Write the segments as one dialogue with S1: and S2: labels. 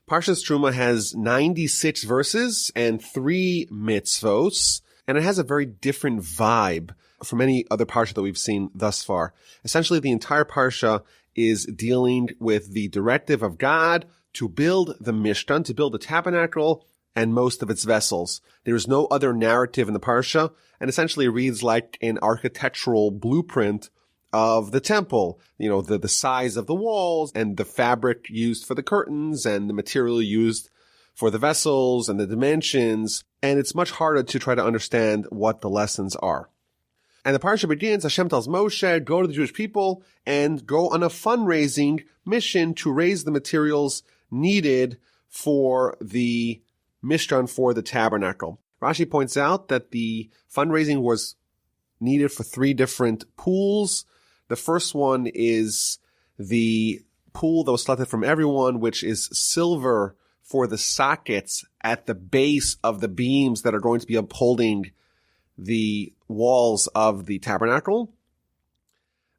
S1: Parshas Terumah has 96 verses and 3 mitzvos, and it has a very different vibe from any other Parsha that we've seen thus far. Essentially, the entire Parsha is dealing with the directive of God to build the Mishkan, to build the Tabernacle, and most of its vessels. There is no other narrative in the Parsha, and essentially reads like an architectural blueprint of the temple. You know, the size of the walls, and the fabric used for the curtains, and the material used for the vessels, and the dimensions. And it's much harder to try to understand what the lessons are. And the Parsha begins, Hashem tells Moshe, go to the Jewish people and go on a fundraising mission to raise the materials needed for the Mishkan, for the Tabernacle. Rashi points out that the fundraising was needed for 3 different pools. The first one is the pool that was selected from everyone, which is silver for the sockets at the base of the beams that are going to be upholding the walls of the tabernacle.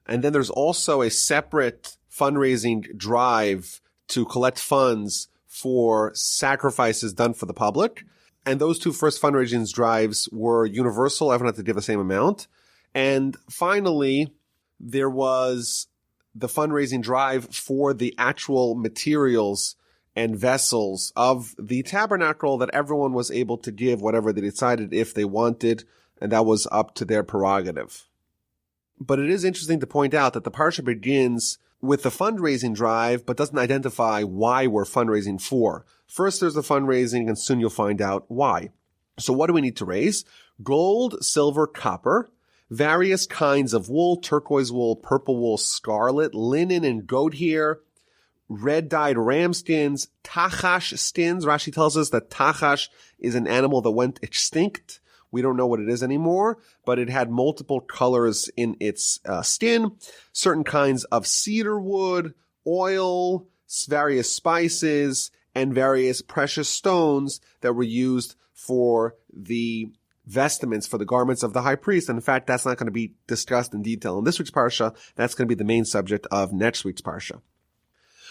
S1: And then there's also a separate fundraising drive to collect funds for sacrifices done for the public. And those 2 first fundraising drives were universal. Everyone had to give the same amount. And finally, there was the fundraising drive for the actual materials and vessels of the tabernacle that everyone was able to give whatever they decided if they wanted, and that was up to their prerogative. But it is interesting to point out that the Parsha begins with the fundraising drive, but doesn't identify why we're fundraising for. First there's the fundraising, and soon you'll find out why. So what do we need to raise? Gold, silver, copper, various kinds of wool, turquoise wool, purple wool, scarlet, linen and goat hair, red-dyed ram skins, tachash skins. Rashi tells us that tachash is an animal that went extinct. We don't know what it is anymore, but it had multiple colors in its skin, certain kinds of cedar wood, oil, various spices, and various precious stones that were used for the vestments, for the garments of the high priest. And in fact, that's not going to be discussed in detail in this week's Parsha. That's going to be the main subject of next week's Parsha.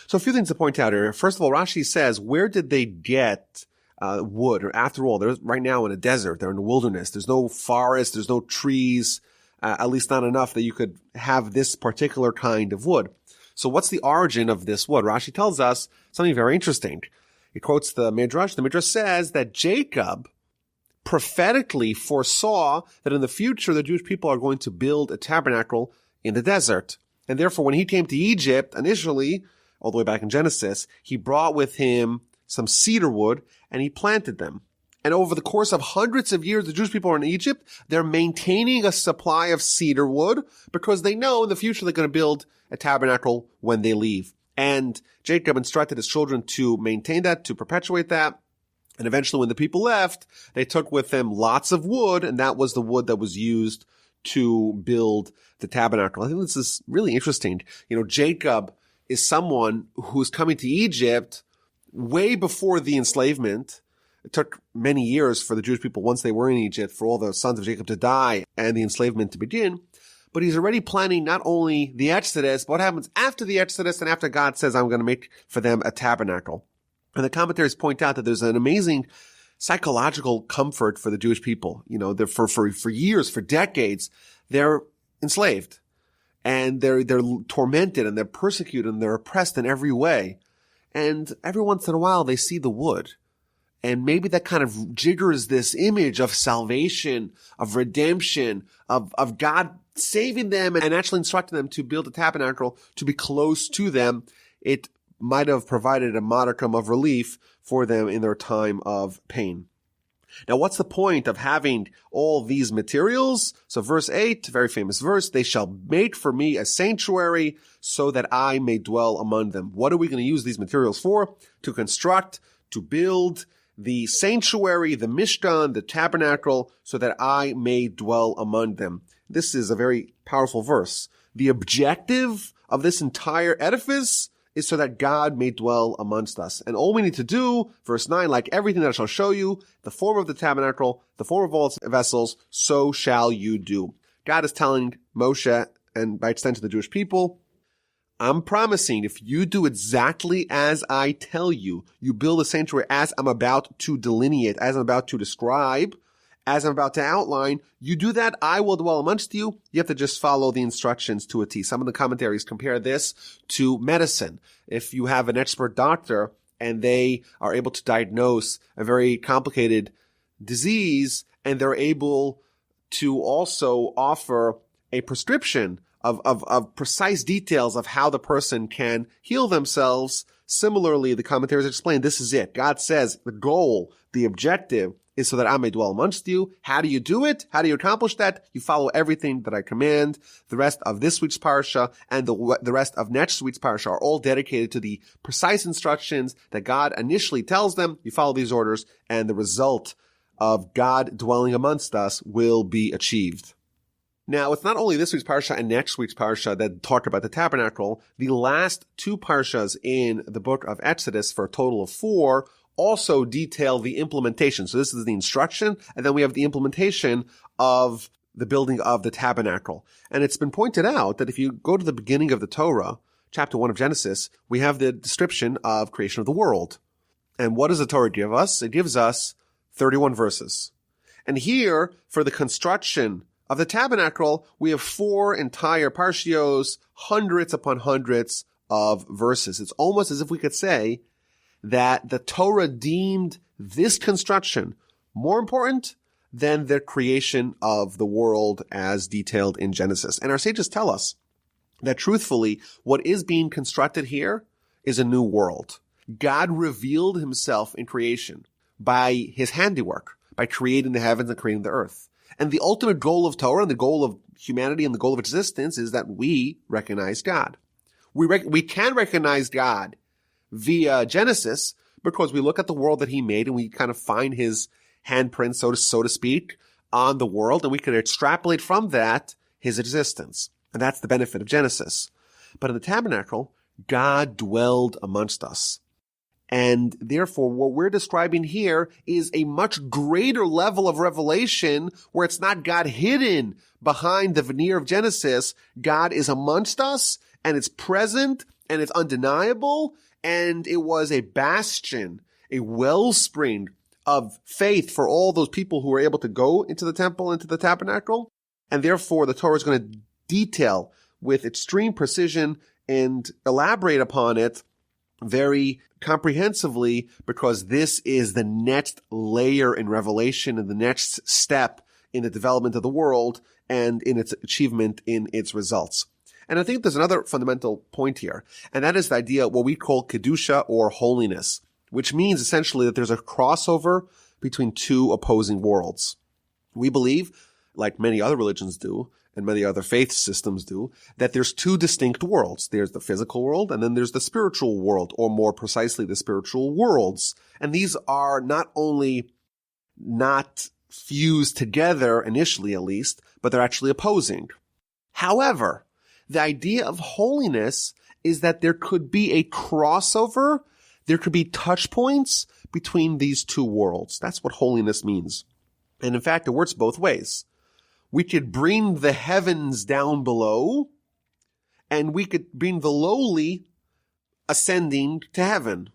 S1: So a few things to point out here. First of all, Rashi says, where did they get wood? Or after all, they're right now in a desert. They're in the wilderness. There's no forest. There's no trees, at least not enough that you could have this particular kind of wood. So what's the origin of this wood? Rashi tells us something very interesting. He quotes the Midrash. The Midrash says that Jacob prophetically foresaw that in the future the Jewish people are going to build a tabernacle in the desert. And therefore, when he came to Egypt initially, all the way back in Genesis, he brought with him some cedar wood and he planted them. And over the course of hundreds of years, the Jewish people are in Egypt. They're maintaining a supply of cedar wood because they know in the future they're going to build a tabernacle when they leave. And Jacob instructed his children to maintain that, to perpetuate that. And eventually when the people left, they took with them lots of wood, and that was the wood that was used to build the tabernacle. I think this is really interesting. You know, Jacob is someone who's coming to Egypt way before the enslavement. It took many years for the Jewish people, once they were in Egypt, for all the sons of Jacob to die and the enslavement to begin. But he's already planning not only the Exodus, but what happens after the Exodus and after God says, I'm going to make for them a tabernacle. And the commentaries point out that there's an amazing psychological comfort for the Jewish people. You know, they're for years, for decades, they're enslaved. And they're tormented and they're persecuted and they're oppressed in every way. And every once in a while they see the wood. And maybe that kind of jiggers this image of salvation, of redemption, of God saving them and actually instructing them to build a tabernacle to be close to them. It might have provided a modicum of relief for them in their time of pain. Now, what's the point of having all these materials? So verse 8, very famous verse, they shall make for me a sanctuary so that I may dwell among them. What are we going to use these materials for? To construct, to build the sanctuary, the Mishkan, the tabernacle, so that I may dwell among them. This is a very powerful verse. The objective of this entire edifice is so that God may dwell amongst us. And all we need to do, verse 9, like everything that I shall show you, the form of the tabernacle, the form of all its vessels, so shall you do. God is telling Moshe, and by extension the Jewish people, I'm promising if you do exactly as I tell you, you build a sanctuary as I'm about to delineate, as I'm about to describe, as I'm about to outline, you do that, I will dwell amongst you. You have to just follow the instructions to a T. Some of the commentaries compare this to medicine. If you have an expert doctor and they are able to diagnose a very complicated disease, and they're able to also offer a prescription of precise details of how the person can heal themselves. Similarly, the commentaries explain this is it. God says the goal, the objective is so that I may dwell amongst you. How do you do it? How do you accomplish that? You follow everything that I command. The rest of this week's Parsha and the rest of next week's Parsha are all dedicated to the precise instructions that God initially tells them. You follow these orders, and the result of God dwelling amongst us will be achieved. Now, it's not only this week's Parsha and next week's Parsha that talk about the tabernacle. The last two Parshas in the book of Exodus, for a total of 4, also detail the implementation. So this is the instruction, and then we have the implementation of the building of the tabernacle. And it's been pointed out that if you go to the beginning of the Torah, chapter 1 of Genesis, we have the description of creation of the world. And what does the Torah give us? It gives us 31 verses. And here, for the construction of the tabernacle, we have 4 entire parshios, hundreds upon hundreds of verses. It's almost as if we could say that the Torah deemed this construction more important than the creation of the world as detailed in Genesis. And our sages tell us that truthfully, what is being constructed here is a new world. God revealed himself in creation by his handiwork, by creating the heavens and creating the earth. And the ultimate goal of Torah and the goal of humanity and the goal of existence is that we recognize God. We can recognize God via Genesis because we look at the world that he made and we kind of find his handprint, so to speak, on the world, and we can extrapolate from that his existence. And that's the benefit of Genesis. But in the tabernacle, God dwelled amongst us. And therefore, what we're describing here is a much greater level of revelation where it's not God hidden behind the veneer of Genesis. God is amongst us, and it's present, and it's undeniable, and it was a bastion, a wellspring of faith for all those people who were able to go into the temple, into the tabernacle. And therefore, the Torah is going to detail with extreme precision and elaborate upon it very comprehensively, because this is the next layer in revelation and the next step in the development of the world and in its achievement in its results. And I think there's another fundamental point here, and that is the idea of what we call Kedushah or holiness, which means essentially that there's a crossover between two opposing worlds. We believe, like many other religions do, and many other faith systems do, that there's two distinct worlds. There's the physical world, and then there's the spiritual world, or more precisely, the spiritual worlds. And these are not only not fused together, initially at least, but they're actually opposing. However, the idea of holiness is that there could be a crossover, there could be touch points between these two worlds. That's what holiness means. And in fact, it works both ways. We could bring the heavens down below, and we could bring the lowly ascending to heaven.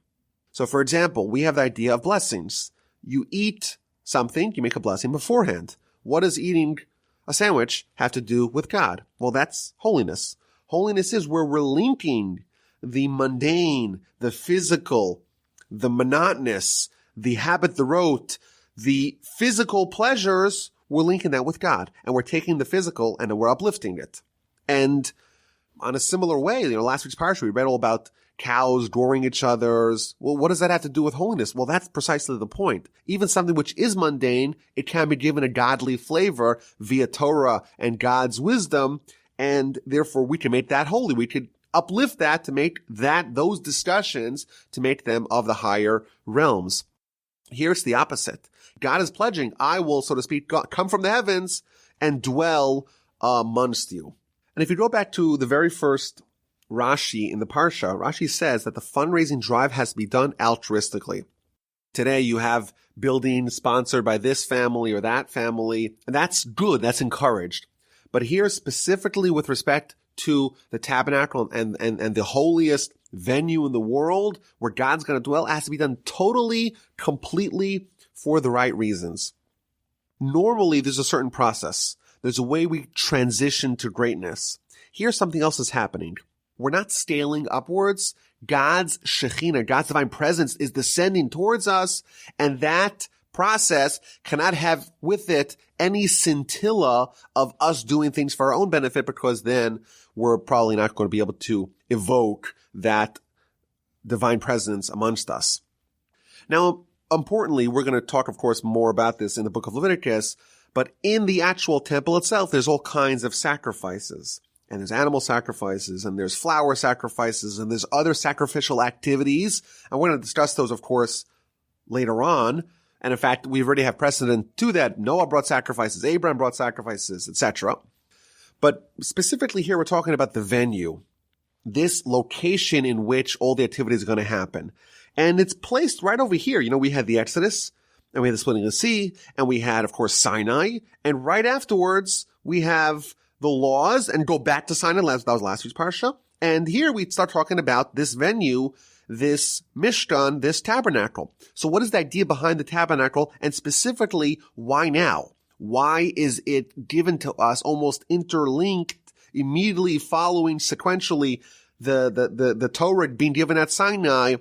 S1: So, for example, we have the idea of blessings. You eat something, you make a blessing beforehand. What does eating a sandwich have to do with God? Well, that's holiness. Holiness is where we're linking the mundane, the physical, the monotonous, the habit, the rote, the physical pleasures. We're linking that with God, and we're taking the physical and we're uplifting it. And on a similar way, last week's Parsha, we read all about cows goring each other's. Well, what does that have to do with holiness? Well, that's precisely the point. Even something which is mundane, it can be given a godly flavor via Torah and God's wisdom, and therefore we can make that holy. We could uplift that to make those discussions, to make them of the higher realms. Here it's the opposite. God is pledging, I will, so to speak, come from the heavens and dwell amongst you. And if you go back to the very first Rashi in the Parsha, Rashi says that the fundraising drive has to be done altruistically. Today you have buildings sponsored by this family or that family, and that's good, that's encouraged. But here specifically with respect to the tabernacle and the holiest venue in the world where God's going to dwell has to be done totally, completely for the right reasons. Normally, there's a certain process. There's a way we transition to greatness. Here, something else is happening. We're not scaling upwards. God's Shekhinah, God's divine presence is descending towards us, and that process cannot have with it any scintilla of us doing things for our own benefit, because then we're probably not going to be able to evoke that divine presence amongst us. Now, importantly, we're going to talk, of course, more about this in the book of Leviticus, but in the actual temple itself, there's all kinds of sacrifices. And there's animal sacrifices, and there's flower sacrifices, and there's other sacrificial activities. And we're going to discuss those, of course, later on. And in fact, we already have precedent to that. Noah brought sacrifices, Abraham brought sacrifices, etc. But specifically here, we're talking about the venue, this location in which all the activities are going to happen. And it's placed right over here. You know, we had the Exodus, and we had the splitting of the sea, and we had, of course, Sinai. And right afterwards, we have the laws, and go back to Sinai. That was last week's Parsha. And here we start talking about this venue, this Mishkan, this tabernacle. So what is the idea behind the tabernacle? And specifically, why now? Why is it given to us almost interlinked, immediately following sequentially the Torah being given at Sinai?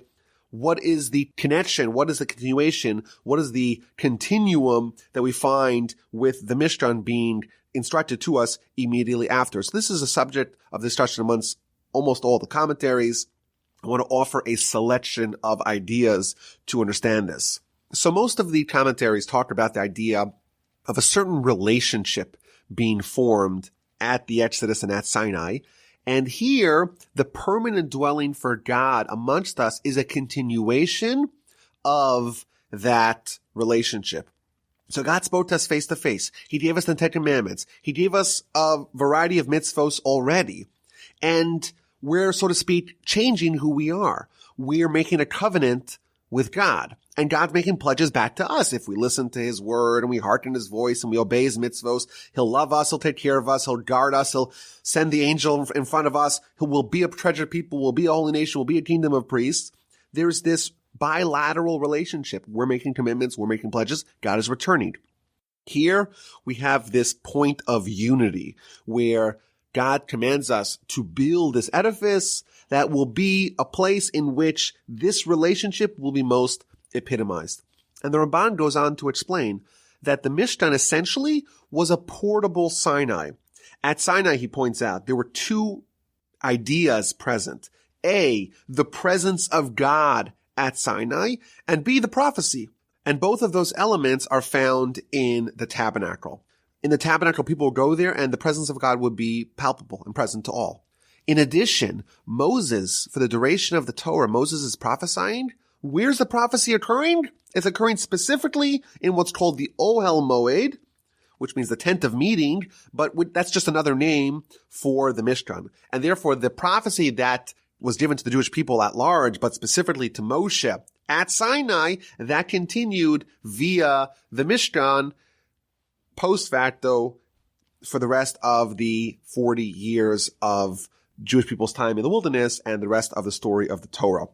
S1: What is the connection? What is the continuation? What is the continuum that we find with the Mishkan being instructed to us immediately after? So this is a subject of discussion amongst almost all the commentaries. I want to offer a selection of ideas to understand this. So most of the commentaries talk about the idea of a certain relationship being formed at the Exodus and at Sinai. And here, the permanent dwelling for God amongst us is a continuation of that relationship. So God spoke to us face to face. He gave us the 10 Commandments. He gave us a variety of mitzvos already. And we're, so to speak, changing who we are. We're making a covenant with God. And God's making pledges back to us. If we listen to His word and we hearken His voice and we obey His mitzvos, He'll love us, He'll take care of us, He'll guard us, He'll send the angel in front of us, He will be a treasured people, will be a holy nation, will be a kingdom of priests. There's this bilateral relationship. We're making commitments, we're making pledges, God is returning. Here we have this point of unity where God commands us to build this edifice that will be a place in which this relationship will be most epitomized. And the Ramban goes on to explain that the Mishkan essentially was a portable Sinai. At Sinai, he points out, there were two ideas present. A, the presence of God at Sinai, and B, the prophecy. And both of those elements are found in the tabernacle. In the tabernacle, people would go there and the presence of God would be palpable and present to all. In addition, Moses, for the duration of the Torah, Moses is prophesying. Where's the prophecy occurring? It's occurring specifically in what's called the Ohel Moed, which means the tent of meeting, but that's just another name for the Mishkan. And therefore, the prophecy that was given to the Jewish people at large, but specifically to Moshe at Sinai, that continued via the Mishkan post facto for the rest of the 40 years of Jewish people's time in the wilderness and the rest of the story of the Torah.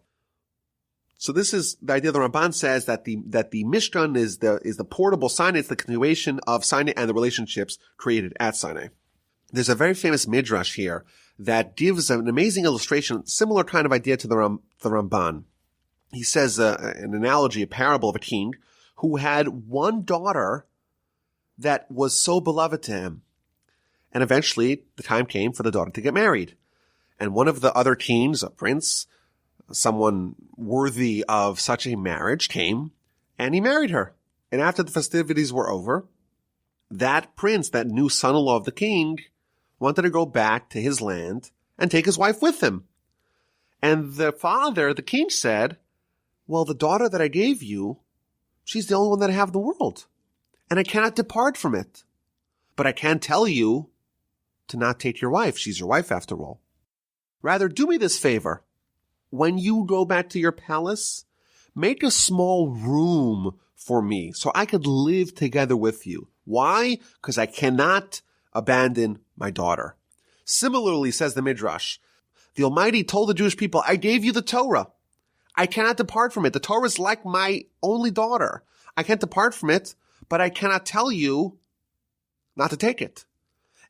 S1: So this is the idea. The Ramban says that the Mishkan is the portable Sinai. It's the continuation of Sinai and the relationships created at Sinai. There's a very famous midrash here that gives an amazing illustration, similar kind of idea to the Ramban. He says an analogy, a parable of a king who had one daughter that was so beloved to him. And eventually the time came for the daughter to get married. And one of the other kings, a prince, someone worthy of such a marriage, came and he married her. And after the festivities were over, that prince, that new son-in-law of the king, wanted to go back to his land and take his wife with him. And the father, the king, said, well, the daughter that I gave you, she's the only one that I have in the world. And I cannot depart from it. But I can tell you to not take your wife. She's your wife after all. Rather, do me this favor. When you go back to your palace, make a small room for me so I could live together with you. Why? Because I cannot abandon my daughter. Similarly, says the Midrash, the Almighty told the Jewish people, I gave you the Torah. I cannot depart from it. The Torah is like my only daughter. I can't depart from it, but I cannot tell you not to take it.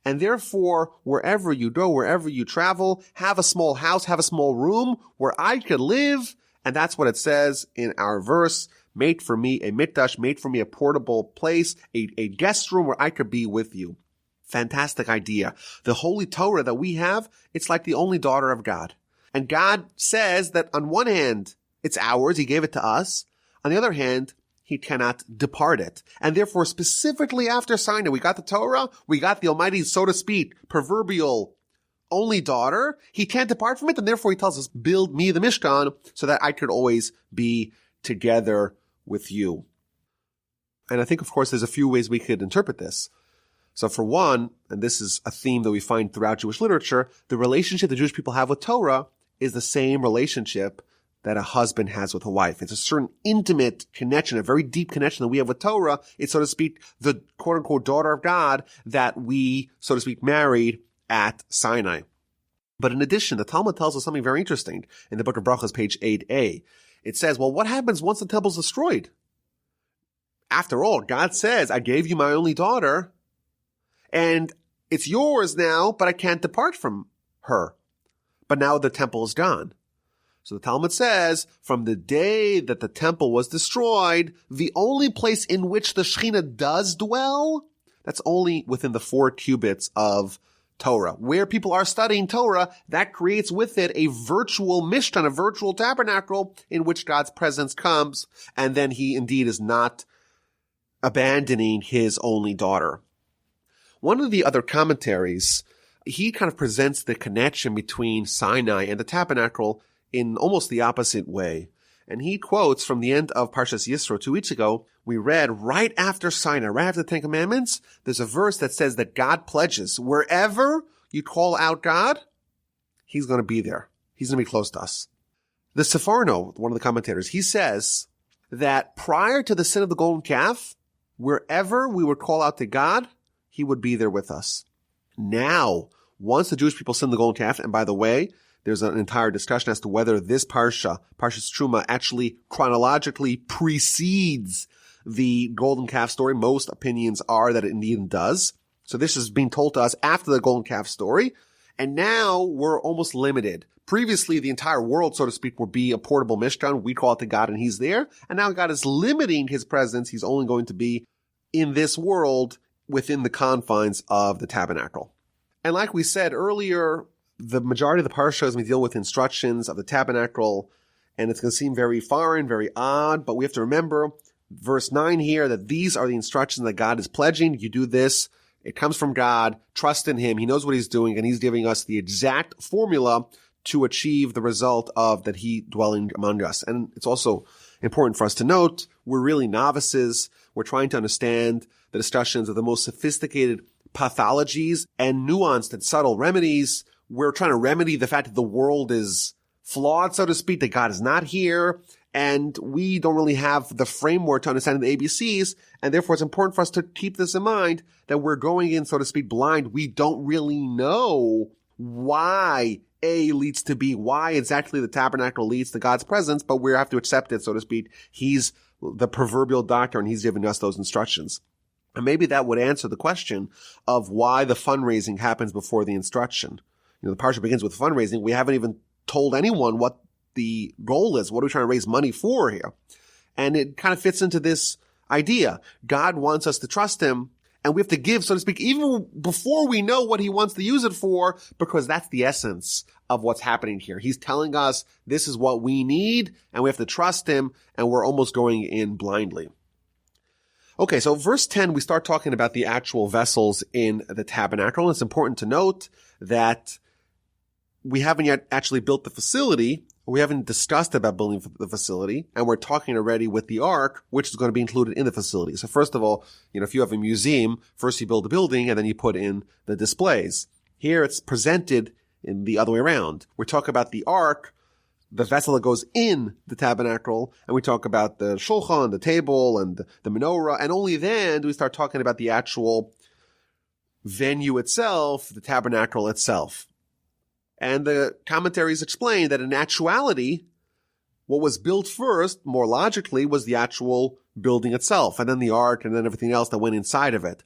S1: And therefore, wherever you go, wherever you travel, have a small house, have a small room where I could live. And that's what it says in our verse. Make for me a mikdash, make for me a portable place, a guest room where I could be with you. Fantastic idea. The Holy Torah that we have, it's like the only daughter of God. And God says that on one hand, it's ours, he gave it to us. On the other hand, he cannot depart it. And therefore, specifically after Sinai, we got the Torah, we got the Almighty, so to speak, proverbial only daughter. He can't depart from it, and therefore he tells us, build me the Mishkan so that I could always be together with you. And I think, of course, there's a few ways we could interpret this. So for one, and this is a theme that we find throughout Jewish literature, the relationship the Jewish people have with Torah is the same relationship that a husband has with a wife. It's a certain intimate connection, a very deep connection that we have with Torah. It's, so to speak, the quote-unquote daughter of God that we, so to speak, married at Sinai. But in addition, the Talmud tells us something very interesting in the book of Brachos, page 8a. It says, well, what happens once the temple is destroyed? After all, God says, I gave you my only daughter, and it's yours now, but I can't depart from her. But now the temple is gone. So the Talmud says, from the day that the temple was destroyed, the only place in which the Shekhinah does dwell, that's only within the 4 cubits of Torah. Where people are studying Torah, that creates with it a virtual Mishkan, a virtual tabernacle in which God's presence comes, and then he indeed is not abandoning his only daughter. One of the other commentaries, he kind of presents the connection between Sinai and the tabernacle in almost the opposite way. And he quotes from the end of Parshas Yisro 2 weeks ago, we read right after Sinai, right after the Ten Commandments, there's a verse that says that God pledges, wherever you call out God, he's going to be there. He's going to be close to us. The Sefarno, one of the commentators, he says that prior to the sin of the golden calf, wherever we would call out to God, he would be there with us. Now, once the Jewish people sinned the golden calf, and by the way, there's an entire discussion as to whether this Parsha, Parshas Terumah, actually chronologically precedes the golden calf story. Most opinions are that it indeed does. So this is being told to us after the golden calf story. And now we're almost limited. Previously, the entire world, so to speak, would be a portable Mishkan. We call it to God and he's there. And now God is limiting his presence. He's only going to be in this world within the confines of the tabernacle. And like we said earlier, the majority of the Parsha is going to deal with instructions of the tabernacle, and it's going to seem very foreign, very odd, but we have to remember verse 9 here that these are the instructions that God is pledging. You do this. It comes from God. Trust in him. He knows what he's doing, and he's giving us the exact formula to achieve the result of that he dwelling among us. And it's also important for us to note, we're really novices. We're trying to understand the discussions of the most sophisticated pathologies and nuanced and subtle remedies. We're trying to remedy the fact that the world is flawed, so to speak, that God is not here, and we don't really have the framework to understand the ABCs, and therefore it's important for us to keep this in mind, that we're going in, so to speak, blind. We don't really know why A leads to B, why exactly the tabernacle leads to God's presence, but we have to accept it, so to speak. He's the proverbial doctor, and he's giving us those instructions. And maybe that would answer the question of why the fundraising happens before the instruction. You know, the Parsha begins with fundraising. We haven't even told anyone what the goal is. What are we trying to raise money for here? And it kind of fits into this idea. God wants us to trust him, and we have to give, so to speak, even before we know what he wants to use it for, because that's the essence of what's happening here. He's telling us this is what we need, and we have to trust him, and we're almost going in blindly. Okay, so verse 10, we start talking about the actual vessels in the tabernacle. It's important to note that we haven't yet actually built the facility. We haven't discussed about building the facility, and we're talking already with the ark, which is going to be included in the facility. So first of all, if you have a museum, first you build the building and then you put in the displays. Here it's presented in the other way around. We're talking about the ark, the vessel that goes in the tabernacle, and we talk about the shulchan, the table, and the menorah, and only then do we start talking about the actual venue itself, the tabernacle itself. And the commentaries explain that in actuality, what was built first, more logically, was the actual building itself, and then the ark, and then everything else that went inside of it.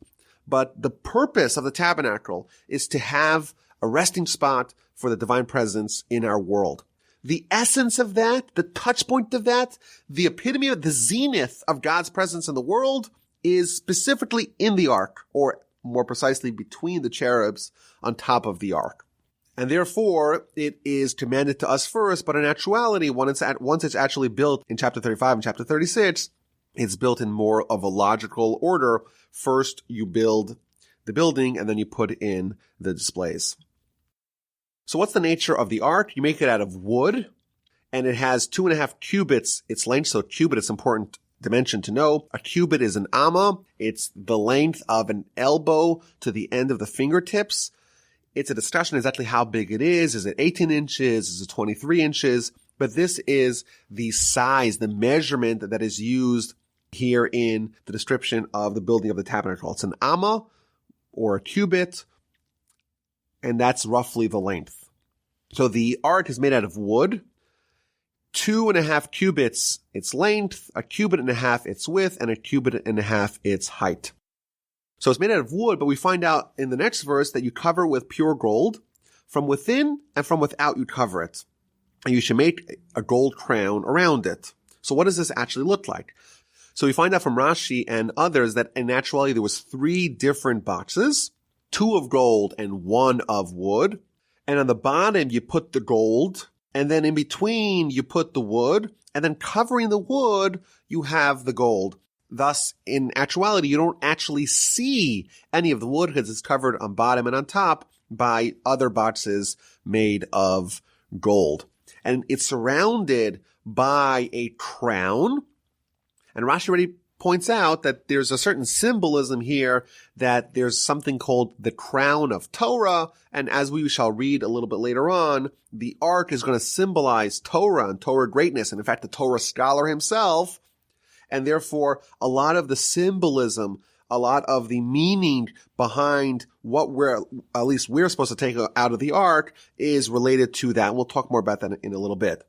S1: But the purpose of the tabernacle is to have a resting spot for the divine presence in our world. The essence of that, the touch point of that, the epitome of the zenith of God's presence in the world is specifically in the ark, or more precisely between the cherubs on top of the ark. And therefore, it is commanded to us first, but in actuality, once it's actually built in chapter 35 and chapter 36, it's built in more of a logical order. First, you build the building, and then you put in the displays. So what's the nature of the ark? You make it out of wood, and it has 2.5 cubits its length. So a cubit is an important dimension to know. A cubit is an amma. It's the length of an elbow to the end of the fingertips. It's a discussion exactly how big it is. Is it 18 inches? Is it 23 inches? But this is the size, the measurement that is used here in the description of the building of the tabernacle. It's an amma, or a cubit, and that's roughly the length. So the ark is made out of wood, 2.5 cubits its length, a cubit and a half its width, and a cubit and a half its height. So it's made out of wood, but we find out in the next verse that you cover with pure gold. From within and from without you cover it. And you should make a gold crown around it. So what does this actually look like? So we find out from Rashi and others that in actuality there was 3 different boxes, 2 of gold and 1 of wood. And on the bottom you put the gold, and then in between you put the wood, and then covering the wood you have the gold. Thus, in actuality, you don't actually see any of the wood because it's covered on bottom and on top by other boxes made of gold. And it's surrounded by a crown. And Rashi already points out that there's a certain symbolism here, that there's something called the crown of Torah. And as we shall read a little bit later on, the ark is going to symbolize Torah and Torah greatness. And in fact, the Torah scholar himself. And therefore, a lot of the symbolism, a lot of the meaning behind what at least we're supposed to take out of the ark is related to that. And we'll talk more about that in a little bit.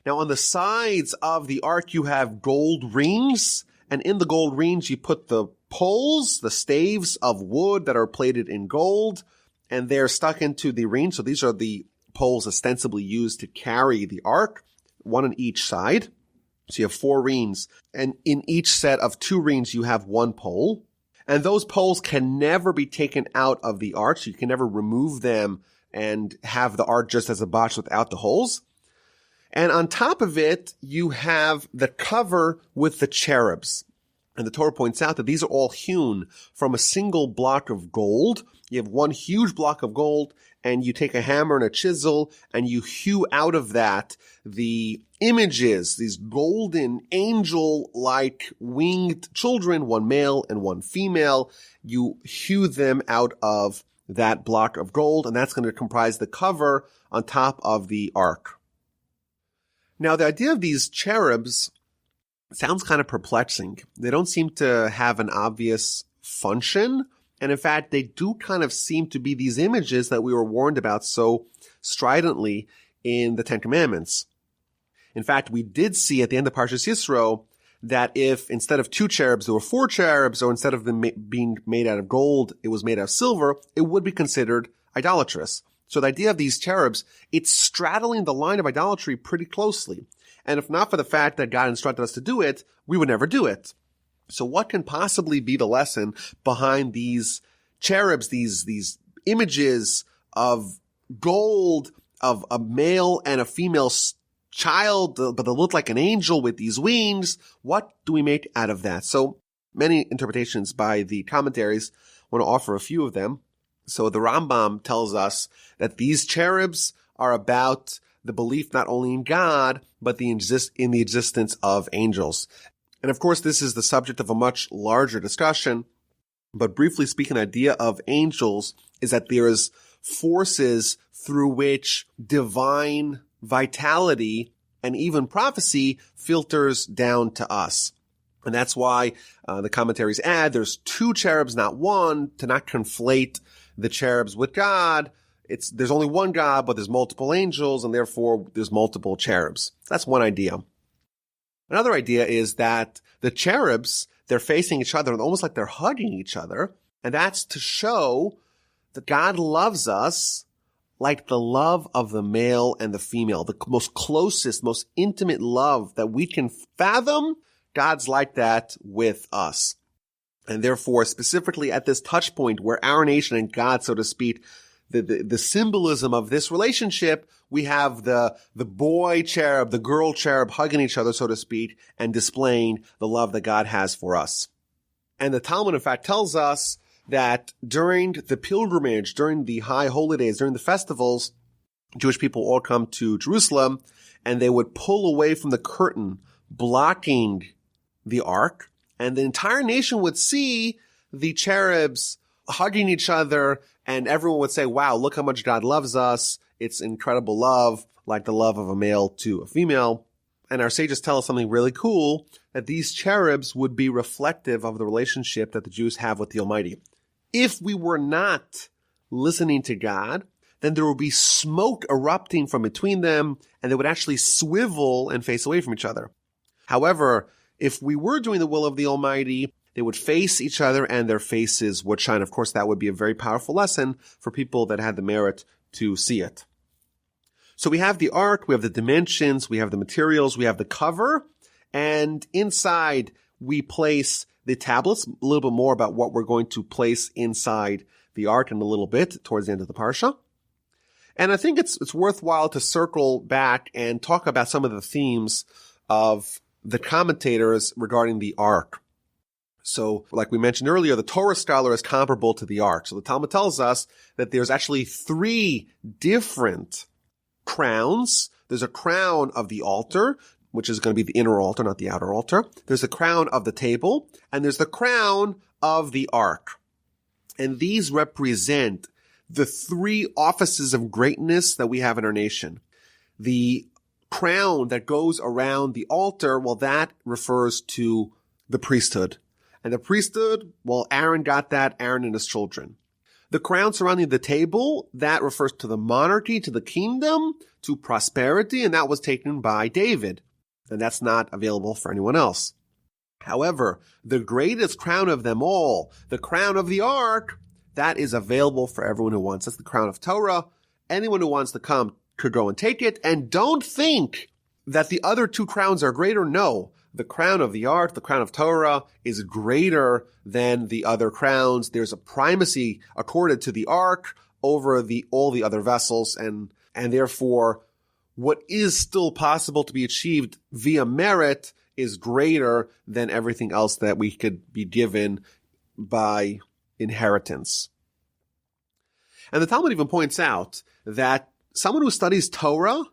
S1: Now, on the sides of the ark, you have gold rings. And in the gold rings, you put the poles, the staves of wood that are plated in gold. And they're stuck into the ring. So these are the poles ostensibly used to carry the ark, one on each side. So you have 4 rings, and in each set of 2 rings, you have 1 pole. And those poles can never be taken out of the ark, so you can never remove them and have the ark just as a box without the holes. And on top of it, you have the cover with the cherubs. And the Torah points out that these are all hewn from a single block of gold. You have one huge block of gold, and you take a hammer and a chisel, and you hew out of that the images, these golden angel-like winged children, one male and one female. You hew them out of that block of gold, and that's going to comprise the cover on top of the ark. Now, the idea of these cherubs sounds kind of perplexing. They don't seem to have an obvious function. And in fact, they do kind of seem to be these images that we were warned about so stridently in the Ten Commandments. In fact, we did see at the end of Parshas Yisro that if instead of 2 cherubs, there were 4 cherubs, or instead of them being made out of gold, it was made out of silver, it would be considered idolatrous. So the idea of these cherubs, it's straddling the line of idolatry pretty closely. And if not for the fact that God instructed us to do it, we would never do it. So what can possibly be the lesson behind these cherubs, these images of gold, of a male and a female child, but they look like an angel with these wings? What do we make out of that? So many interpretations by the commentaries. I want to offer a few of them. So the Rambam tells us that these cherubs are about the belief not only in God, but in the existence of angels. And of course, this is the subject of a much larger discussion. But briefly speaking, the idea of angels is that there is forces through which divine vitality and even prophecy filters down to us. And that's why the commentaries add there's 2 cherubs, not 1, to not conflate the cherubs with God. There's only one God, but there's multiple angels, and therefore there's multiple cherubs. That's one idea. Another idea is that the cherubs, they're facing each other, and almost like they're hugging each other, and that's to show that God loves us like the love of the male and the female, the most closest, most intimate love that we can fathom. God's like that with us. And therefore, specifically at this touch point where our nation and God, so to speak, the symbolism of this relationship, we have the boy cherub, the girl cherub hugging each other, so to speak, and displaying the love that God has for us. And the Talmud, in fact, tells us that during the pilgrimage, during the high holy days, during the festivals, Jewish people all come to Jerusalem, and they would pull away from the curtain blocking the ark, and the entire nation would see the cherubs hugging each other, and everyone would say, wow, look how much God loves us. It's incredible love, like the love of a male to a female. And our sages tell us something really cool, that these cherubs would be reflective of the relationship that the Jews have with the Almighty. If we were not listening to God, then there would be smoke erupting from between them, and they would actually swivel and face away from each other. However, if we were doing the will of the Almighty, they would face each other and their faces would shine. Of course, that would be a very powerful lesson for people that had the merit to see it. So we have the ark, we have the dimensions, we have the materials, we have the cover, and inside we place the tablets. A little bit more about what we're going to place inside the ark in a little bit towards the end of the Parsha. And I think it's worthwhile to circle back and talk about some of the themes of the commentators regarding the ark. So, like we mentioned earlier, the Torah scholar is comparable to the ark. So the Talmud tells us that there's actually 3 different crowns. There's a crown of the altar, which is going to be the inner altar, not the outer altar. There's a crown of the table, and there's the crown of the ark. And these represent the 3 offices of greatness that we have in our nation. The crown that goes around the altar, well, that refers to the priesthood. And the priesthood, well, Aaron got that, Aaron and his children. The crown surrounding the table, that refers to the monarchy, to the kingdom, to prosperity, and that was taken by David. And that's not available for anyone else. However, the greatest crown of them all, the crown of the ark, that is available for everyone who wants. That's the crown of Torah. Anyone who wants to come could go and take it. And don't think that the other 2 crowns are greater. No. The crown of the ark, the crown of Torah, is greater than the other crowns. There's a primacy accorded to the ark over all the other vessels, and therefore what is still possible to be achieved via merit is greater than everything else that we could be given by inheritance. And the Talmud even points out that someone who studies Torah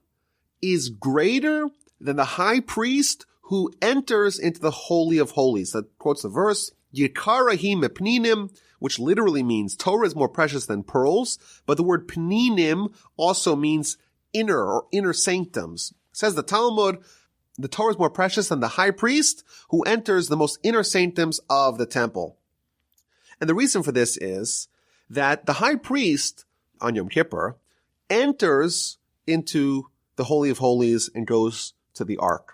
S1: is greater than the high priest who enters into the Holy of Holies. That quotes the verse, Yikarahi mepninim, which literally means Torah is more precious than pearls, but the word pninim also means inner or inner sanctums. Says the Talmud, the Torah is more precious than the high priest who enters the most inner sanctums of the temple. And the reason for this is that the high priest on Yom Kippur enters into the Holy of Holies and goes to the ark.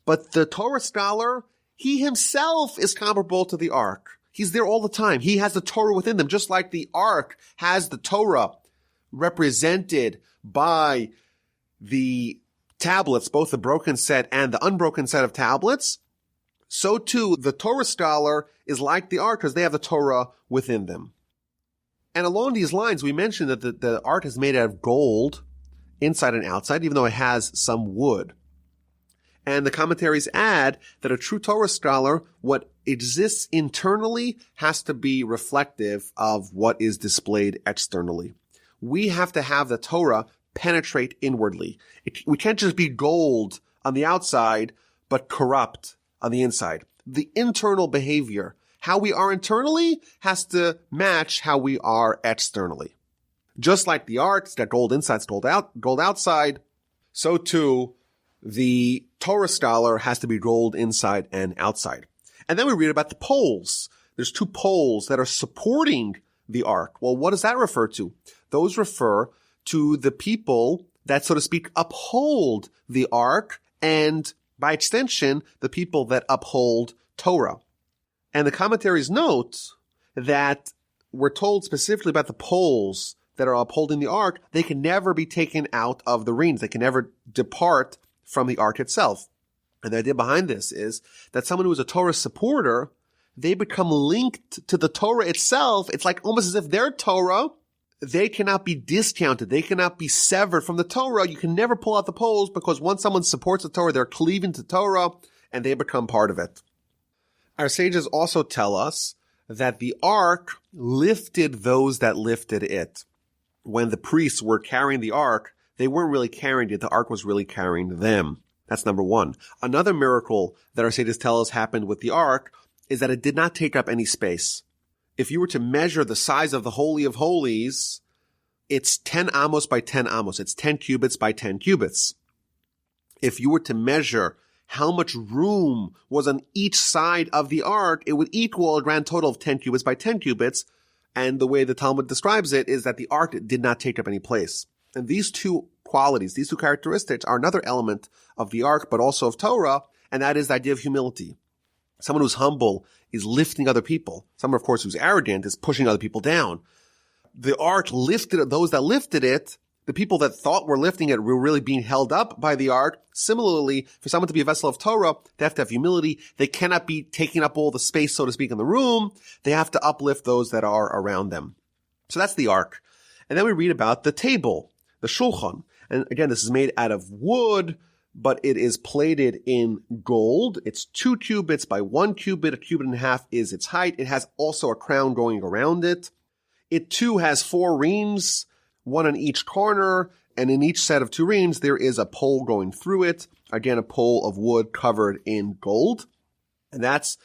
S1: But the Torah scholar, he himself is comparable to the ark. He's there all the time. He has the Torah within them, just like the ark has the Torah represented by the tablets, both the broken set and the unbroken set of tablets. So too, the Torah scholar is like the ark because they have the Torah within them. And along these lines, we mentioned that the ark is made out of gold inside and outside, even though it has some wood. And the commentaries add that a true Torah scholar, what exists internally has to be reflective of what is displayed externally. We have to have the Torah penetrate inwardly. We can't just be gold on the outside, but corrupt on the inside. The internal behavior, how we are internally, has to match how we are externally. Just like the ark, it's got gold inside, it's gold outside, so too the Torah scholar has to be gold inside and outside. And then we read about the poles. There's 2 poles that are supporting the ark. Well, what does that refer to? Those refer to the people that, so to speak, uphold the ark, and by extension, the people that uphold Torah. And the commentaries note that we're told specifically about the poles that are upholding the ark, they can never be taken out of the rings. They can never depart from the ark itself. And the idea behind this is that someone who is a Torah supporter, they become linked to the Torah itself. It's like almost as if they're Torah. They cannot be discounted. They cannot be severed from the Torah. You can never pull out the poles, because once someone supports the Torah, they're cleaving to Torah and they become part of it. Our sages also tell us that the ark lifted those that lifted it. When the priests were carrying the ark, they weren't really carrying it. The ark was really carrying them. That's number one. Another miracle that our sages tell us happened with the ark is that it did not take up any space. If you were to measure the size of the Holy of Holies, it's 10 amos by 10 amos. It's 10 cubits by 10 cubits. If you were to measure how much room was on each side of the ark, it would equal a grand total of 10 cubits by 10 cubits. And the way the Talmud describes it is that the ark did not take up any place. And these 2 qualities, these 2 characteristics are another element of the ark, but also of Torah, and that is the idea of humility. Someone who's humble is lifting other people. Someone, of course, who's arrogant is pushing other people down. The ark lifted those that lifted it. The people that thought were lifting it were really being held up by the ark. Similarly, for someone to be a vessel of Torah, they have to have humility. They cannot be taking up all the space, so to speak, in the room. They have to uplift those that are around them. So that's the ark. And then we read about the table, the shulchan. And again, this is made out of wood, but it is plated in gold. It's 2 cubits by 1 cubit. 1.5 cubits is its height. It has also a crown going around it. It too has 4 reams, 1 on each corner, and in each set of 2 reams, there is a pole going through it. Again, a pole of wood covered in gold. And that's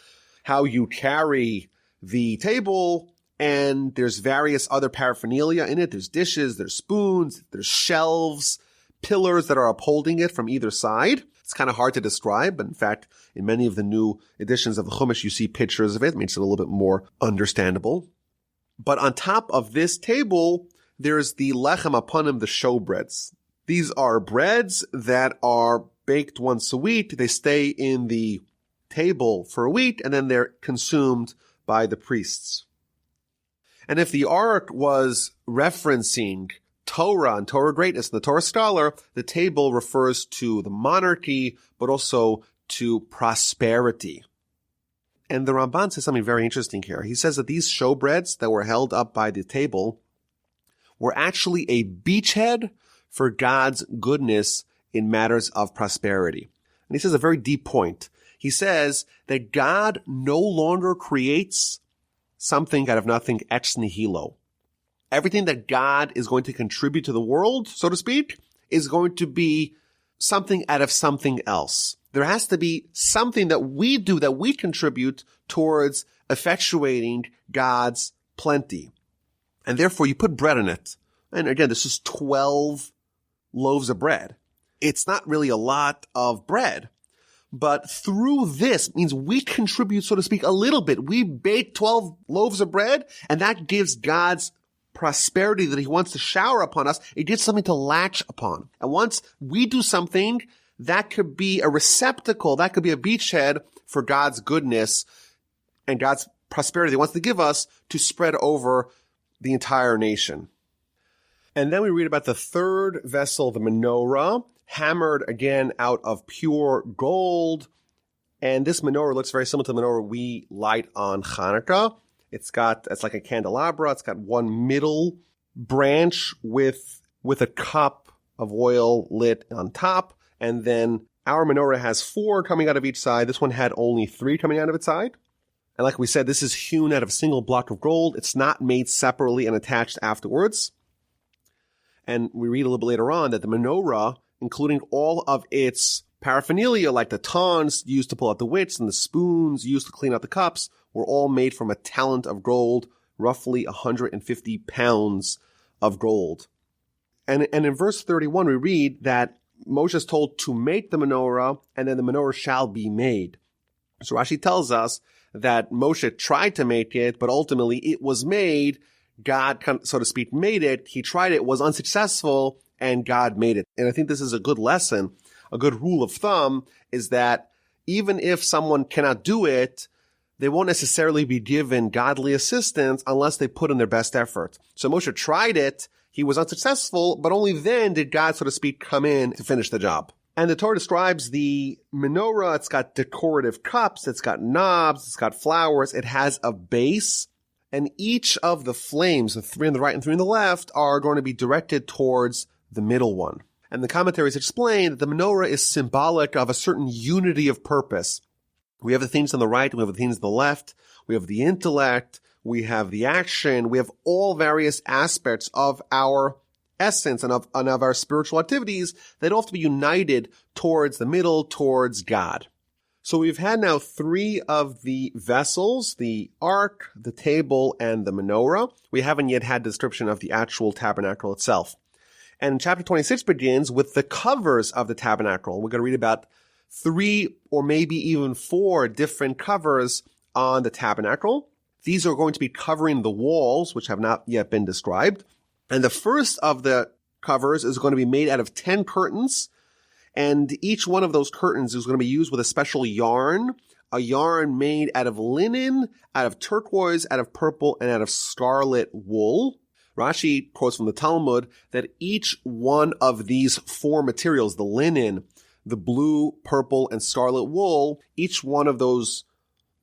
S1: how you carry the table. And there's various other paraphernalia in it. There's dishes, there's spoons, there's shelves, pillars that are upholding it from either side. It's kind of hard to describe, but in fact, in many of the new editions of the Chumash, you see pictures of it. It makes it a little bit more understandable. But on top of this table, there's the lechem aponim, the showbreads. These are breads that are baked once a week. They stay in the table for a week, and then they're consumed by the priests. And if the ark was referencing Torah and Torah greatness, and the Torah scholar, the table refers to the monarchy, but also to prosperity. And the Ramban says something very interesting here. He says that these showbreads that were held up by the table were actually a beachhead for God's goodness in matters of prosperity. And he says a very deep point. He says that God no longer creates something out of nothing ex nihilo. Everything that God is going to contribute to the world, so to speak, is going to be something out of something else. There has to be something that we do, that we contribute towards effectuating God's plenty. And therefore, you put bread in it. And again, this is 12 loaves of bread. It's not really a lot of bread. But through this means we contribute, so to speak, a little bit. We bake 12 loaves of bread, and that gives God's prosperity that he wants to shower upon us. It gives something to latch upon. And once we do something, that could be a receptacle, that could be a beachhead for God's goodness and God's prosperity he wants to give us to spread over the entire nation. And then we read about the third vessel, the menorah, hammered again out of pure gold. And this menorah looks very similar to the menorah we light on Hanukkah. It's like a candelabra. It's got one middle branch with a cup of oil lit on top. And then our menorah has 4 coming out of each side. This one had only 3 coming out of its side. And like we said, this is hewn out of a single block of gold. It's not made separately and attached afterwards. And we read a little bit later on that the menorah, including all of its paraphernalia, like the tongs used to pull out the wicks and the spoons used to clean out the cups, were all made from a talent of gold, roughly 150 pounds of gold. And in verse 31, we read that Moshe is told to make the menorah, and then the menorah shall be made. So Rashi tells us that Moshe tried to make it, but ultimately it was made. God, so to speak, made it. He tried it, was unsuccessful, and God made it. And I think this is a good lesson, a good rule of thumb, is that even if someone cannot do it, they won't necessarily be given godly assistance unless they put in their best effort. So Moshe tried it, he was unsuccessful, but only then did God, so to speak, come in to finish the job. And the Torah describes the menorah. It's got decorative cups, it's got knobs, it's got flowers, it has a base, and each of the flames, the three on the right and three on the left, are going to be directed towards the middle one. And the commentaries explain that the menorah is symbolic of a certain unity of purpose. We have the things on the right, we have the things on the left, we have the intellect, we have the action, we have all various aspects of our essence and of our spiritual activities that all have to be united towards the middle, towards God. So we've had now three of the vessels, the ark, the table, and the menorah. We haven't yet had the description of the actual tabernacle itself. And chapter 26 begins with the covers of the tabernacle. We're going to read about 3 or maybe even 4 different covers on the tabernacle. These are going to be covering the walls, which have not yet been described. And the first of the covers is going to be made out of 10 curtains. And each one of those curtains is going to be used with a special yarn, a yarn made out of linen, out of turquoise, out of purple, and out of scarlet wool. Rashi quotes from the Talmud that each one of these 4 materials, the linen, the blue, purple, and scarlet wool, each one of those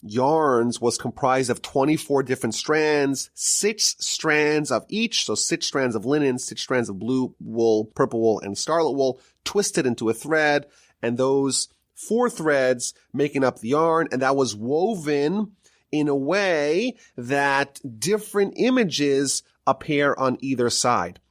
S1: yarns was comprised of 24 different strands, 6 strands of each, so 6 strands of linen, 6 strands of blue wool, purple wool, and scarlet wool, twisted into a thread, and those 4 threads making up the yarn, and that was woven in a way that different images appear on either side.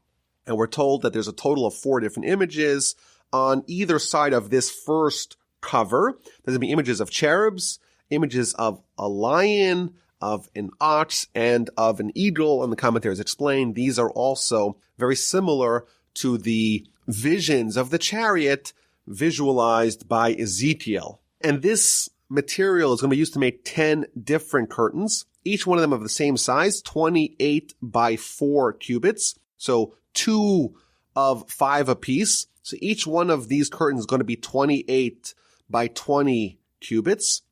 S1: And we're told that there's a total of 4 different images on either side of this first cover. There's going to be images of cherubs, images of a lion, of an ox, and of an eagle. And the commentaries explain these are also very similar to the visions of the chariot visualized by Ezekiel. And this material is going to be used to make 10 different curtains, each one of them of the same size, 28 by 4 cubits, so 2 of 5 apiece. So each one of these curtains is going to be 28 by 20 cubits.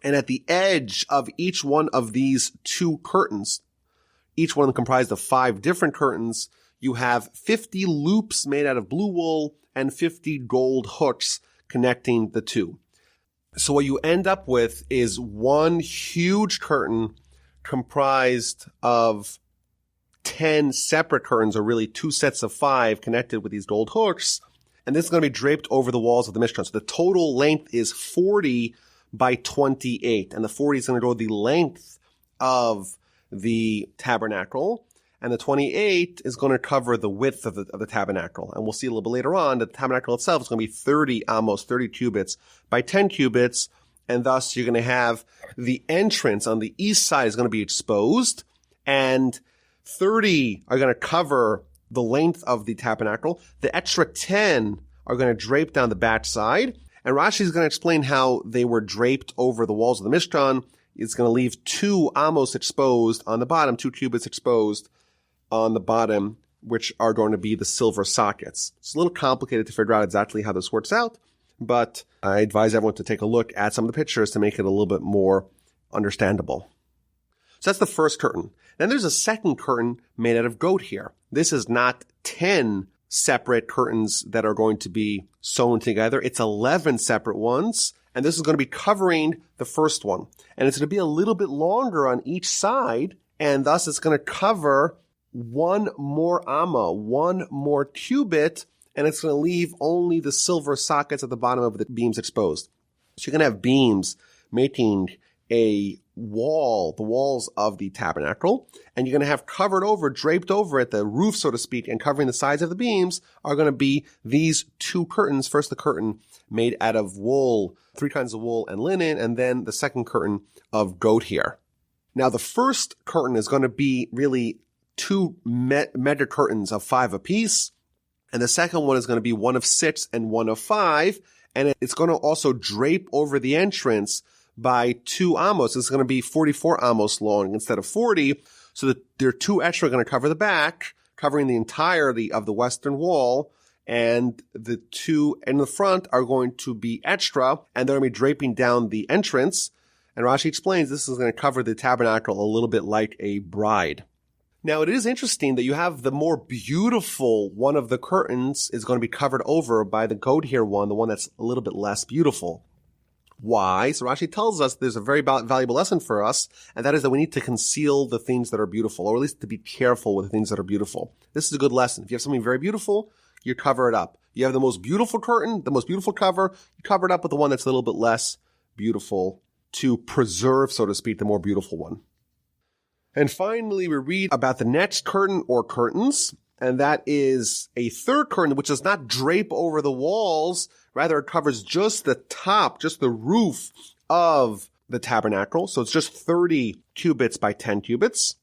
S1: And at the edge of each one of these 2 curtains, each one comprised of 5 different curtains, you have 50 loops made out of blue wool and 50 gold hooks connecting the 2. So what you end up with is one huge curtain comprised of 10 separate curtains, or really 2 sets of 5 connected with these gold hooks. And this is going to be draped over the walls of the Mishkan. So the total length is 40 by 28. And the 40 is going to go the length of the tabernacle. And the 28 is going to cover the width of the tabernacle. And we'll see a little bit later on that the tabernacle itself is going to be almost 30 cubits by 10 cubits. And thus you're going to have the entrance on the east side is going to be exposed. And 30 are going to cover the length of the tabernacle. The extra 10 are going to drape down the back side. And Rashi is going to explain how they were draped over the walls of the Mishkan. It's going to leave 2 amos exposed on the bottom, 2 cubits exposed on the bottom, which are going to be the silver sockets. It's a little complicated to figure out exactly how this works out, but I advise everyone to take a look at some of the pictures to make it a little bit more understandable. So that's the first curtain. Then there's a second curtain made out of goat hair. This is not 10 separate curtains that are going to be sewn together. It's 11 separate ones. And this is going to be covering the first one. And it's going to be a little bit longer on each side. And thus it's going to cover 1 more amma, 1 more cubit. And it's going to leave only the silver sockets at the bottom of the beams exposed. So you're going to have beams making a wall, the walls of the tabernacle, and you're going to have covered over, draped over it, the roof, so to speak, and covering the sides of the beams are going to be these 2 curtains. First, the curtain made out of wool, 3 kinds of wool and linen, and then the second curtain of goat hair. Now, the first curtain is going to be really 2 meta curtains of 5 apiece, and the second one is going to be 1 of 6 and 1 of 5, and it's going to also drape over the entrance by 2 amos. It's going to be 44 amos long instead of 40. So that there are 2 extra going to cover the back, covering the entirety of the western wall. And the 2 in the front are going to be extra, and they're going to be draping down the entrance. And Rashi explains this is going to cover the tabernacle a little bit like a bride. Now, it is interesting that you have the more beautiful one of the curtains is going to be covered over by the goat hair one, the one that's a little bit less beautiful. Why? So Rashi tells us there's a very valuable lesson for us, and that is that we need to conceal the things that are beautiful, or at least to be careful with the things that are beautiful. This is a good lesson. If you have something very beautiful, you cover it up. You have the most beautiful curtain, the most beautiful cover, you cover it up with the one that's a little bit less beautiful to preserve, so to speak, the more beautiful one. And finally, we read about the next curtain or curtains, and that is a third curtain which does not drape over the walls. Rather, it covers just the top, just the roof of the tabernacle. So it's just 30 cubits by 10 cubits.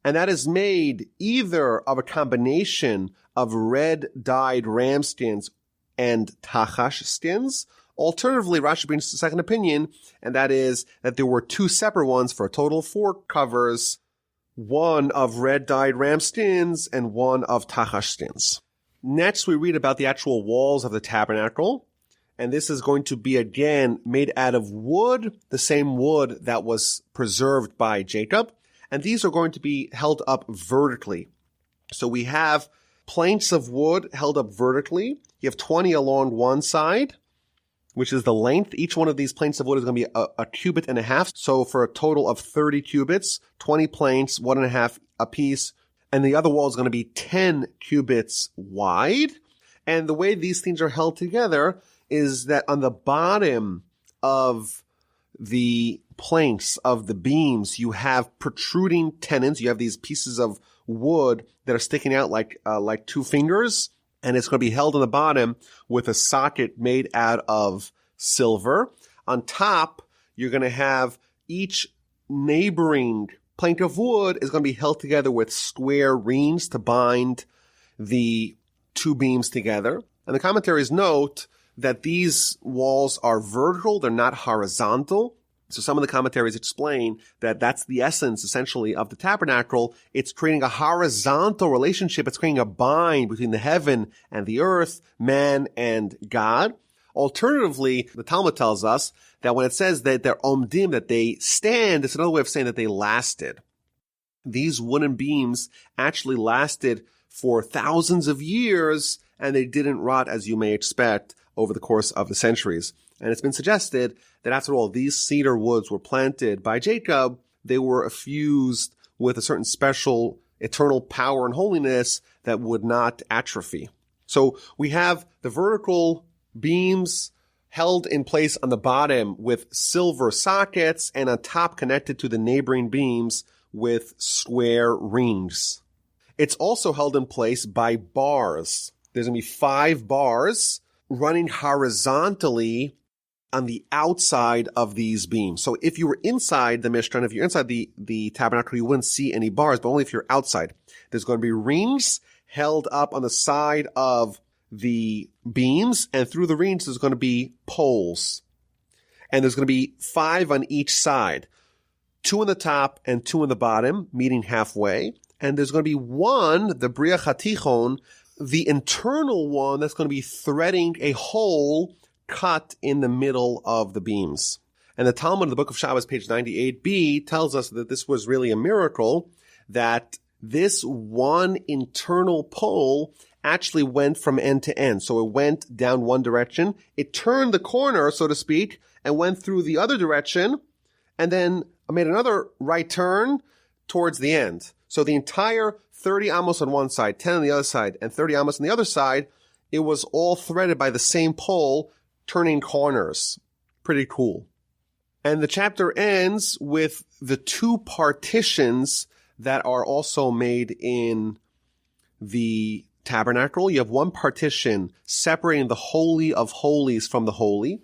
S1: And that is made either of a combination of red dyed ram skins and tachash skins. Alternatively, Rashi brings a second opinion, and that is that there were 2 separate ones for a total of 4 covers, one of red dyed ram skins and one of tachash skins. Next, we read about the actual walls of the tabernacle. And this is going to be, again, made out of wood, the same wood that was preserved by Jacob. And these are going to be held up vertically. So we have planks of wood held up vertically. You have 20 along one side, which is the length. Each one of these planks of wood is going to be a cubit and a half. So for a total of 30 cubits, 20 planks, 1.5 a piece. And the other wall is going to be 10 cubits wide. And the way these things are held together is that on the bottom of the planks of the beams, you have protruding tenons. You have these pieces of wood that are sticking out like 2 fingers, and it's going to be held on the bottom with a socket made out of silver. On top, you're going to have each neighboring plank of wood is going to be held together with square rings to bind the 2 beams together. And the commentaries note that these walls are vertical, they're not horizontal. So some of the commentaries explain that that's the essence, essentially, of the tabernacle. It's creating a horizontal relationship. It's creating a bind between the heaven and the earth, man and God. Alternatively, the Talmud tells us that when it says that they're omdim, that they stand, it's another way of saying that they lasted. These wooden beams actually lasted for thousands of years, and they didn't rot, as you may expect, over the course of the centuries. And it's been suggested that after all, these cedar woods were planted by Jacob, they were fused with a certain special eternal power and holiness that would not atrophy. So we have the vertical beams held in place on the bottom with silver sockets, and on top connected to the neighboring beams with square rings. It's also held in place by bars. There's going to be 5 bars running horizontally on the outside of these beams. So if you were inside the Mishkan, if you're inside the tabernacle, you wouldn't see any bars, but only if you're outside. There's going to be rings held up on the side of the beams, and through the rings there's going to be poles. And there's going to be 5 on each side. 2 on the top and 2 on the bottom, meeting halfway. And there's going to be one, the Bria Chatichon, the internal one that's going to be threading a hole cut in the middle of the beams. And the Talmud in the book of Shabbos, page 98b, tells us that this was really a miracle, that this one internal pole actually went from end to end. So it went down one direction, it turned the corner, so to speak, and went through the other direction, and then made another right turn towards the end. So the entire 30 amos on one side, 10 on the other side, and 30 amos on the other side, it was all threaded by the same pole, turning corners. Pretty cool. And the chapter ends with the 2 partitions that are also made in the tabernacle. You have one partition separating the Holy of Holies from the Holy.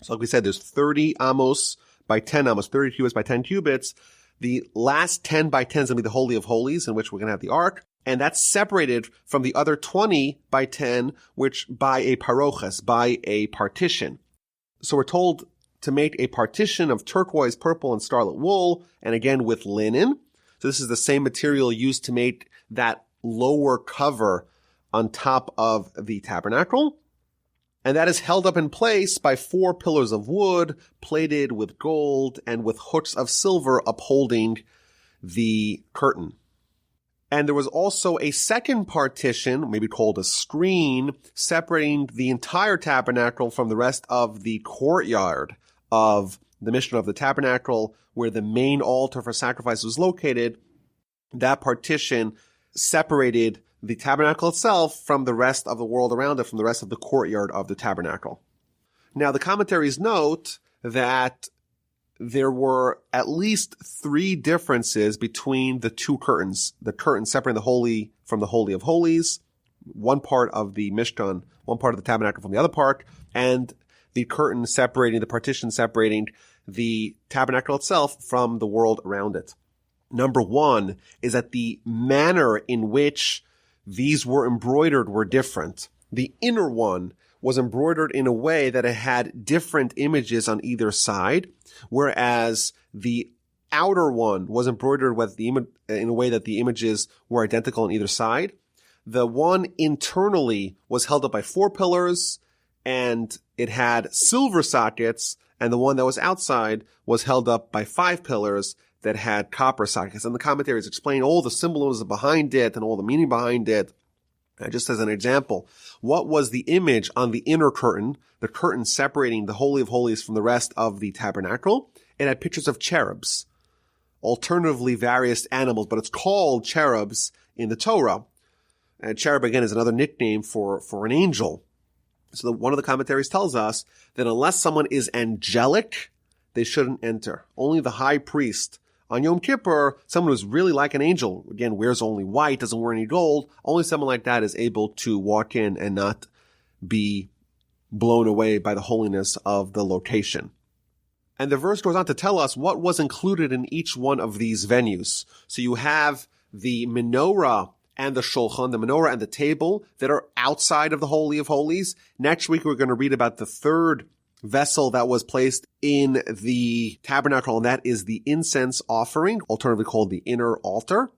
S1: So like we said, there's 30 amos by 10 amos, 30 cubits by 10 cubits. The last 10 by 10 is going to be the Holy of Holies, in which we're going to have the Ark. And that's separated from the other 20 by 10, which by a parochas, by a partition. So we're told to make a partition of turquoise, purple, and scarlet wool, and again with linen. So this is the same material used to make that lower cover on top of the tabernacle. And that is held up in place by 4 pillars of wood, plated with gold and with hooks of silver upholding the curtain. And there was also a second partition, maybe called a screen, separating the entire tabernacle from the rest of the courtyard of the Mishkan of the tabernacle, where the main altar for sacrifice was located. That partition separated the tabernacle itself from the rest of the world around it, from the rest of the courtyard of the tabernacle. Now, the commentaries note that there were at least 3 differences between the 2 curtains. The curtain separating the holy from the Holy of Holies, one part of the Mishkan, one part of the tabernacle from the other part, and the curtain separating, the partition separating the tabernacle itself from the world around it. Number 1 is that the manner in which these were embroidered were different. The inner one was embroidered in a way that it had different images on either side, whereas the outer one was embroidered with in a way that the images were identical on either side. The one internally was held up by 4 pillars, and it had silver sockets, and the one that was outside was held up by 5 pillars that had copper sockets. And the commentaries explain all the symbolism behind it and all the meaning behind it. Just as an example, what was the image on the inner curtain, the curtain separating the Holy of Holies from the rest of the tabernacle? It had pictures of cherubs, alternatively various animals, but it's called cherubs in the Torah. And cherub, again, is another nickname for an angel. So one of the commentaries tells us that unless someone is angelic, they shouldn't enter. Only the high priest. On Yom Kippur, someone who's really like an angel, again, wears only white, doesn't wear any gold, only someone like that is able to walk in and not be blown away by the holiness of the location. And the verse goes on to tell us what was included in each one of these venues. So you have the menorah and the shulchan, the menorah and the table that are outside of the Holy of Holies. Next week, we're going to read about the third vessel that was placed in the tabernacle, and that is the incense offering, alternatively called the inner altar.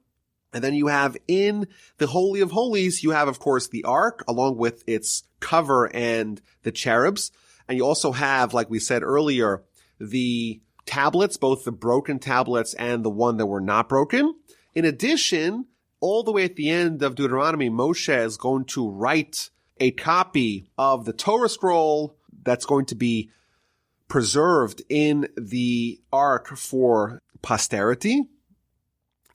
S1: And then you have in the Holy of Holies, you have, of course, the ark, along with its cover and the cherubs. And you also have, like we said earlier, the tablets, both the broken tablets and the one that were not broken. In addition, all the way at the end of Deuteronomy, Moshe is going to write a copy of the Torah scroll that's going to be preserved in the ark for posterity.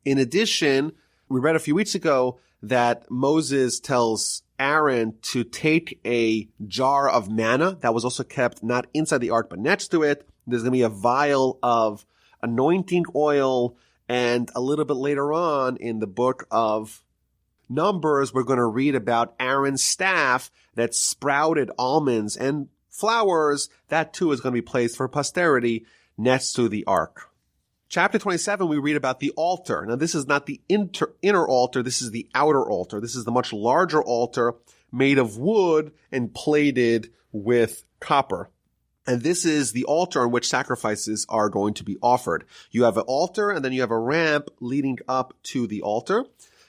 S1: In addition, we read a few weeks ago that Moses tells Aaron to take a jar of manna that was also kept not inside the ark but next to it. There's going to be a vial of anointing oil, and a little bit later on in the book of Numbers, we're going to read about Aaron's staff that sprouted almonds and flowers. That too is going to be placed for posterity next to the ark. Chapter 27, we read about the altar. Now, this is not the inner altar. This is the outer altar. This is the much larger altar made of wood and plated with copper. And this is the altar on which sacrifices are going to be offered. You have an altar, and then you have a ramp leading up to the altar.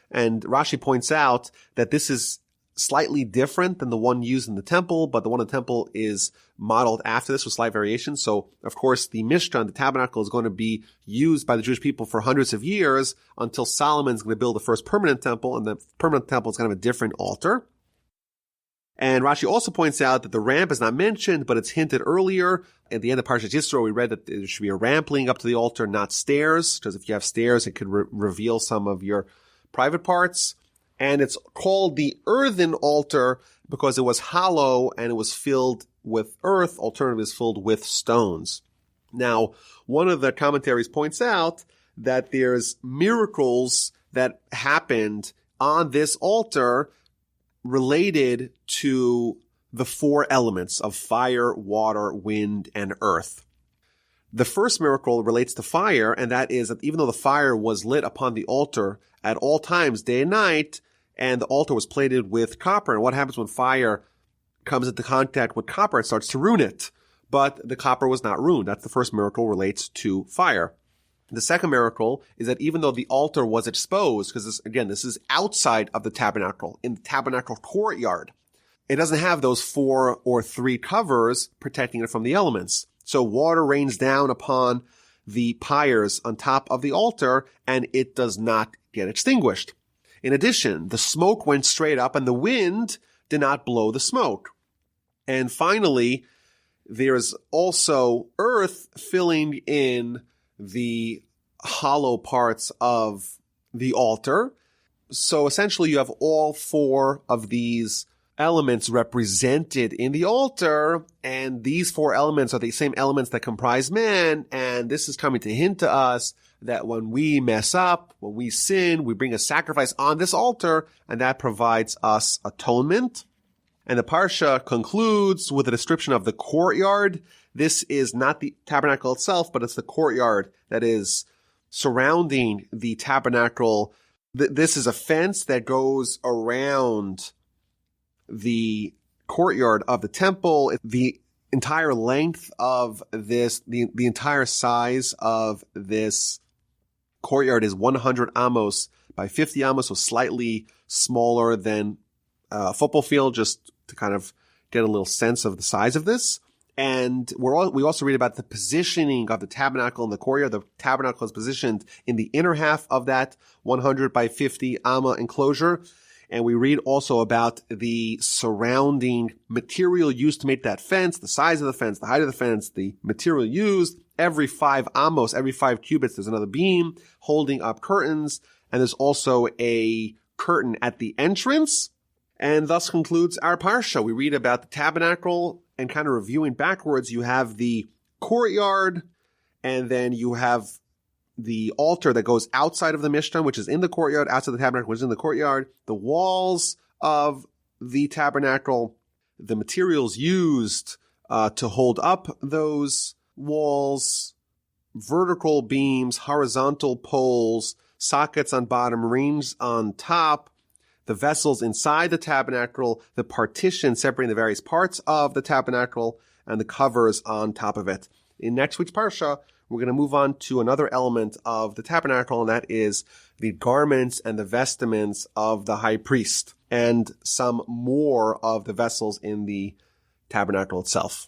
S1: And Rashi points out that this is slightly different than the one used in the temple, but the one in the temple is modeled after this with slight variations. So, of course, the Mishkan, the tabernacle, is going to be used by the Jewish people for hundreds of years until Solomon's going to build the first permanent temple, and the permanent temple is going to have a different altar. And Rashi also points out that the ramp is not mentioned, but it's hinted earlier. At the end of Parshas Yisro, we read that there should be a ramp leading up to the altar, not stairs, because if you have stairs, it could reveal some of your private parts. And it's called the earthen altar because it was hollow and it was filled with earth. Alternatively, it's filled with stones. Now, one of the commentaries points out that there's miracles that happened on this altar related to the 4 elements of fire, water, wind, and earth. The first miracle relates to fire, and that is that even though the fire was lit upon the altar at all times, day and night, and the altar was plated with copper. And what happens when fire comes into contact with copper? It starts to ruin it. but the copper was not ruined. That's the first miracle, relates to fire. The second miracle is that even though the altar was exposed, because this is outside of the tabernacle, in the tabernacle courtyard, it doesn't have those 4 or 3 covers protecting it from the elements. So water rains down upon the pyres on top of the altar, and it does not get extinguished. In addition, the smoke went straight up, and the wind did not blow the smoke. And finally, there's also earth filling in the hollow parts of the altar. So essentially you have all 4 of these elements represented in the altar, and these 4 elements are the same elements that comprise man, and this is coming to hint to us that when we mess up, when we sin, we bring a sacrifice on this altar, and that provides us atonement. And the Parsha concludes with a description of the courtyard. This is not the tabernacle itself, but it's the courtyard that is surrounding the tabernacle. This is a fence that goes around the courtyard of the temple. The entire length of this, the entire size of this courtyard is 100 amos by 50 amos, so slightly smaller than a football field, just to kind of get a little sense of the size of this. And we also read about the positioning of the tabernacle in the courtyard. The tabernacle is positioned in the inner half of that 100 by 50 amma enclosure. And we read also about the surrounding material used to make that fence, the size of the fence, the height of the fence, the material used. Every 5 amos, every 5 cubits, there's another beam holding up curtains. And there's also a curtain at the entrance. And thus concludes our Parsha. We read about the tabernacle, and kind of reviewing backwards, you have the courtyard, and then you have the altar that goes outside of the Mishkan, which is in the courtyard, outside the tabernacle, which is in the courtyard, the walls of the tabernacle, the materials used to hold up those walls, vertical beams, horizontal poles, sockets on bottom, rings on top, the vessels inside the tabernacle, the partition separating the various parts of the tabernacle, and the covers on top of it. In next week's Parsha, we're going to move on to another element of the tabernacle, and that is the garments and the vestments of the high priest, and some more of the vessels in the tabernacle itself.